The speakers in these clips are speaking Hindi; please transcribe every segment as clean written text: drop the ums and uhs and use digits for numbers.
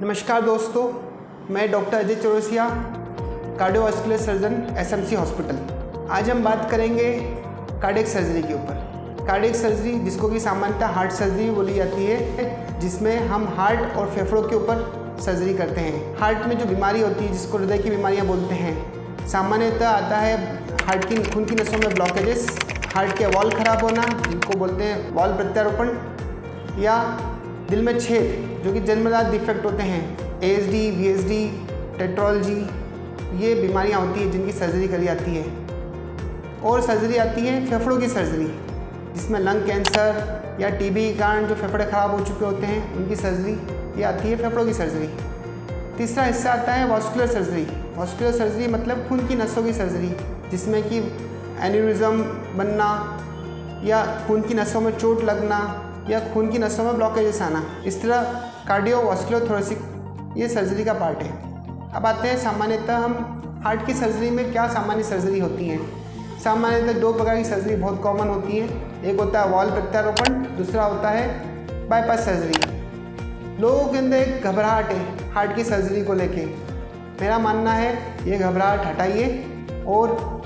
नमस्कार दोस्तों, मैं doctor Ajay Chaurasia, cardiovascular surgeon SMC hospital. आज हम बात करेंगे कार्डियक सर्जरी के ऊपर। कार्डियक सर्जरी, जिसको कि सामान्यतः हार्ट सर्जरी बोली जाती है, जिसमें हम हार्ट और फेफड़ों के ऊपर सर्जरी करते हैं। हार्ट में जो बीमारी होती है, जिसको हृदय की बीमारियां बोलते हैं, सामान्यतः आता है हार्ट की खून की नसों में ब्लॉकेजेस, हार्ट के वॉल खराब होना, जिनको बोलते हैं वॉल प्रत्यारोपण, या दिल में छेद, जो कि जन्मजात डिफेक्ट होते हैं, ASD, VSD, टेट्रोलॉजी, ये बीमारियां होती हैं जिनकी सर्जरी करी जाती है। और सर्जरी आती है फेफड़ों की सर्जरी, जिसमें लंग कैंसर या TB के कारण जो फेफड़े ख़राब हो चुके होते हैं, उनकी सर्जरी ये आती है फेफड़ों की सर्जरी। तीसरा हिस्सा आता है वास्कुलर सर्जरी। वास्कुलर सर्जरी मतलब खून की नसों की सर्जरी, जिसमें कि एन्यूरिज्म बनना या खून की नसों में चोट लगना या खून की नसों में ब्लॉकेजेस आना, इस तरह कार्डियोवास्कुलर थोरेसिक ये सर्जरी का पार्ट है। अब आते हैं सामान्यतः हम हार्ट की सर्जरी में क्या सामान्य सर्जरी होती हैं। सामान्यतः दो प्रकार की सर्जरी बहुत कॉमन होती है। एक होता है वॉल प्रत्यारोपण, दूसरा होता है बाईपास सर्जरी। लोगों के अंदर एक घबराहट है हार्ट की सर्जरी को लेके। मेरा मानना है ये घबराहट हटाइए और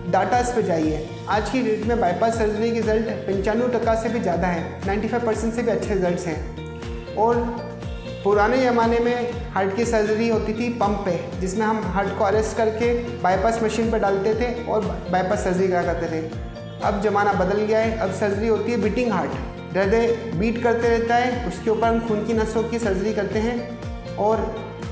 डाटा पे जाइए। आज की डेट में बाईपास सर्जरी के रिजल्ट 95% से भी ज़्यादा है, 95% से भी अच्छे रिजल्ट्स हैं। और पुराने ज़माने में हार्ट की सर्जरी होती थी पंप पे, जिसमें हम हार्ट को अरेस्ट करके बाईपास मशीन पर डालते थे और बाईपास सर्जरी करा करते थे। अब ज़माना बदल गया है, अब सर्जरी होती है बीटिंग हार्ट। हृदय बीट करते रहता है, उसके ऊपर हम खून की नसों की सर्जरी करते हैं और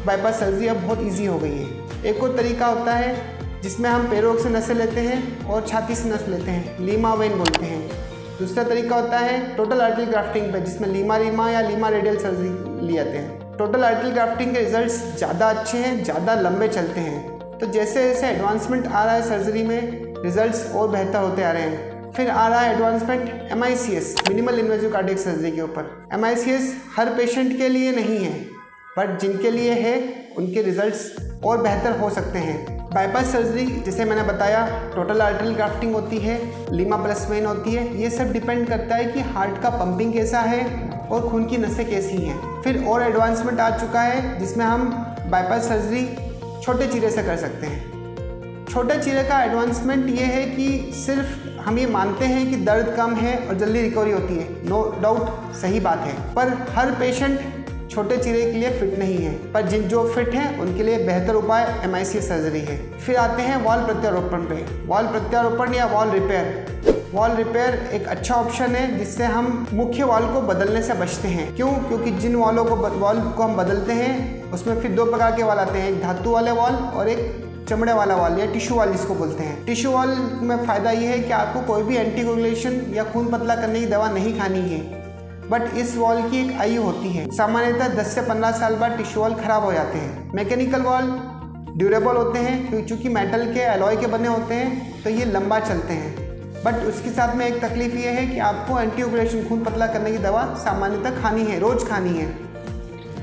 बाईपास सर्जरी अब बहुत ईजी हो गई है। एक और तरीका होता है जिसमें हम पैरों से नसें लेते हैं और छाती से नस लेते हैं, लीमा वेन बोलते हैं। दूसरा तरीका होता है टोटल आर्टरी ग्राफ्टिंग पे, जिसमें लीमा या लीमा रेडियल सर्जरी ली जाते हैं। टोटल आर्टरी ग्राफ्टिंग के रिजल्ट्स ज़्यादा अच्छे हैं, ज़्यादा लंबे चलते हैं। तो जैसे जैसे एडवांसमेंट आ रहा है सर्जरी में, रिजल्ट्स और बेहतर होते आ रहे हैं। फिर आ रहा है advancement MICS, minimal invasive cardiac surgery के ऊपर। MICS हर पेशेंट के लिए नहीं है, बट जिनके लिए है उनके रिजल्ट्स और बेहतर हो सकते हैं। बाईपास सर्जरी, जैसे मैंने बताया, टोटल आर्टरी ग्राफ्टिंग होती है, लीमा प्लस वेन होती है। ये सब डिपेंड करता है कि हार्ट का पंपिंग कैसा है और खून की नसें कैसी हैं। फिर और एडवांसमेंट आ चुका है, जिसमें हम बाईपास सर्जरी छोटे चीरे से कर सकते हैं। छोटे चीरे का एडवांसमेंट ये है कि सिर्फ हम ये मानते हैं कि दर्द कम है और जल्दी रिकवरी होती है। नो डाउट, सही बात है, पर हर पेशेंट छोटे चीरे के लिए फिट नहीं है, पर जो फिट हैं उनके लिए बेहतर उपाय MICS सर्जरी है। फिर आते हैं वॉल प्रत्यारोपण पे। वॉल प्रत्यारोपण या वॉल रिपेयर। वॉल रिपेयर एक अच्छा ऑप्शन है, जिससे हम मुख्य वॉल को बदलने से बचते हैं। क्यों? क्योंकि जिन वॉल को हम बदलते हैं, उसमें फिर दो प्रकार के वॉल आते हैं, एक धातु वाले वॉल और एक चमड़े वाला वॉल या टिश्यू वॉल जिसको बोलते हैं। टिश्यू वॉल में फ़ायदा ये है कि आपको कोई भी एंटीकोगुलेशन या खून पतला करने की दवा नहीं खानी है, बट इस वॉल की एक आयु होती है। सामान्यतः 10 से 15 साल बाद टिश्यू वॉल खराब हो जाते हैं। मैकेनिकल वॉल ड्यूरेबल होते हैं, क्योंकि चूँकि मेटल के अलॉय के बने होते हैं, तो ये लंबा चलते हैं। बट उसके साथ में एक तकलीफ ये है कि आपको एंटीकोगुलेशन खून पतला करने की दवा सामान्यतः खानी है, रोज़ खानी है,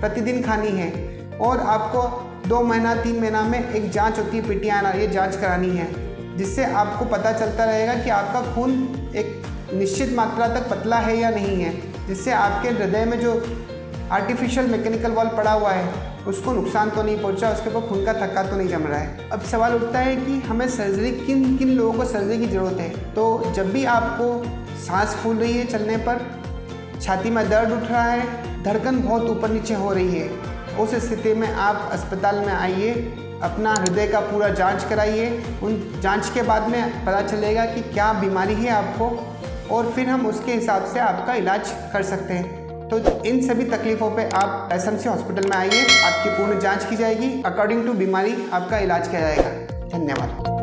प्रतिदिन खानी है। और आपको 2 महीना 3 महीना में एक जाँच होती है, PTI, ये जाँच करानी है, जिससे आपको पता चलता रहेगा कि आपका खून एक निश्चित मात्रा तक पतला है या नहीं है, जिससे आपके हृदय में जो आर्टिफिशियल मैकेनिकल वॉल पड़ा हुआ है उसको नुकसान तो नहीं पहुंचा, उसके ऊपर खून का थक्का तो नहीं जम रहा है। अब सवाल उठता है कि हमें सर्जरी किन किन लोगों को सर्जरी की ज़रूरत है। तो जब भी आपको सांस फूल रही है चलने पर, छाती में दर्द उठ रहा है, धड़कन बहुत ऊपर नीचे हो रही है, उस स्थिति में आप अस्पताल में आइए, अपना हृदय का पूरा जाँच कराइए। उन जाँच के बाद में पता चलेगा कि क्या बीमारी है आपको, और फिर हम उसके हिसाब से आपका इलाज कर सकते हैं। तो इन सभी तकलीफ़ों पे आप SMC हॉस्पिटल में आइए, आपकी पूर्ण जांच की जाएगी, अकॉर्डिंग टू बीमारी आपका इलाज किया जाएगा। धन्यवाद।